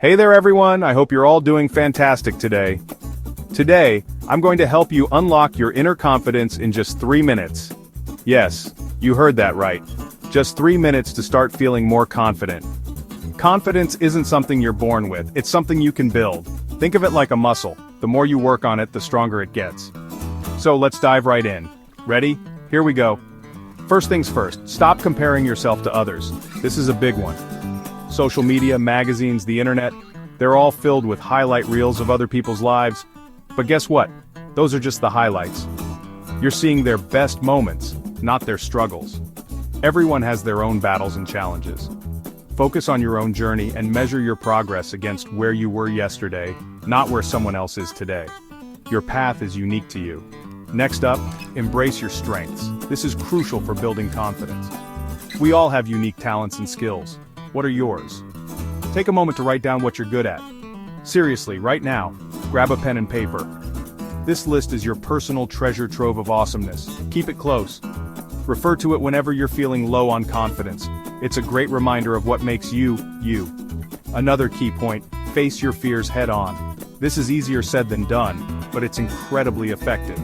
Hey there everyone, I hope you're all doing fantastic today. Today, I'm going to help you unlock your inner confidence in just 3 minutes. Yes, you heard that right. Just 3 minutes to start feeling more confident. Confidence isn't something you're born with, it's something you can build. Think of it like a muscle. The more you work on it, the stronger it gets. So let's dive right in. Ready? Here we go. First things first, stop comparing yourself to others. This is a big one. Social media, magazines, the internet, they're all filled with highlight reels of other people's lives. But guess what? Those are just the highlights. You're seeing their best moments, not their struggles. Everyone has their own battles and challenges. Focus on your own journey and measure your progress against where you were yesterday, not where someone else is today. Your path is unique to you. Next up, embrace your strengths. This is crucial for building confidence. We all have unique talents and skills. What are yours? Take a moment to write down what you're good at. Seriously, right now, grab a pen and paper. This list is your personal treasure trove of awesomeness. Keep it close. Refer to it whenever you're feeling low on confidence. It's a great reminder of what makes you, you. Another key point, face your fears head on. This is easier said than done, but it's incredibly effective.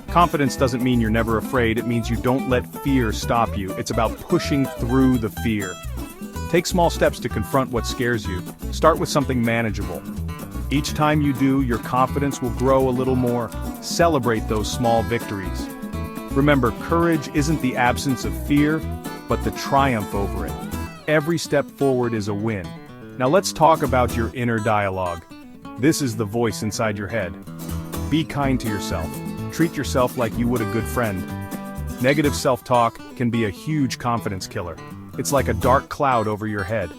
Confidence doesn't mean you're never afraid, it means you don't let fear stop you. It's about pushing through the fear. Take small steps to confront what scares you. Start with something manageable. Each time you do, your confidence will grow a little more. Celebrate those small victories. Remember, courage isn't the absence of fear, but the triumph over it. Every step forward is a win. Now let's talk about your inner dialogue. This is the voice inside your head. Be kind to yourself. Treat yourself like you would a good friend. Negative self-talk can be a huge confidence killer. It's like a dark cloud over your head.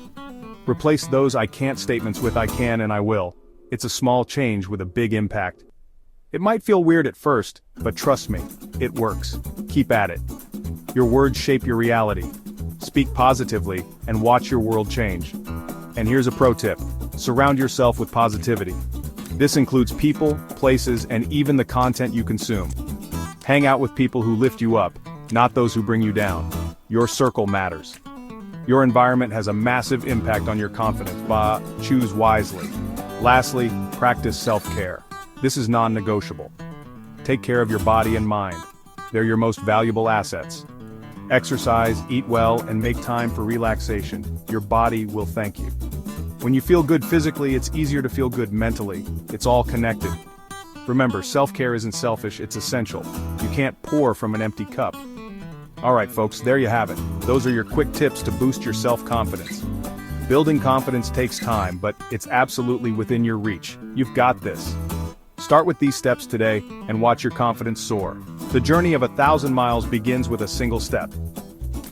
Replace those I can't statements with I can and I will. It's a small change with a big impact. It might feel weird at first, but trust me, it works. Keep at it. Your words shape your reality. Speak positively and watch your world change. And here's a pro tip. Surround yourself with positivity. This includes people, places, and even the content you consume. Hang out with people who lift you up, not those who bring you down. Your circle matters. Your environment has a massive impact on your confidence, but choose wisely. Lastly, practice self-care. This is non-negotiable. Take care of your body and mind. They're your most valuable assets. Exercise, eat well, and make time for relaxation. Your body will thank you. When you feel good physically, it's easier to feel good mentally. It's all connected. Remember, self-care isn't selfish, it's essential. You can't pour from an empty cup. Alright folks, there you have it. Those are your quick tips to boost your self-confidence. Building confidence takes time, but it's absolutely within your reach. You've got this. Start with these steps today, and watch your confidence soar. The journey of 1,000 miles begins with a single step.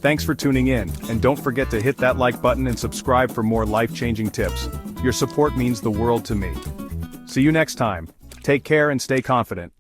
Thanks for tuning in, and don't forget to hit that like button and subscribe for more life-changing tips. Your support means the world to me. See you next time. Take care and stay confident.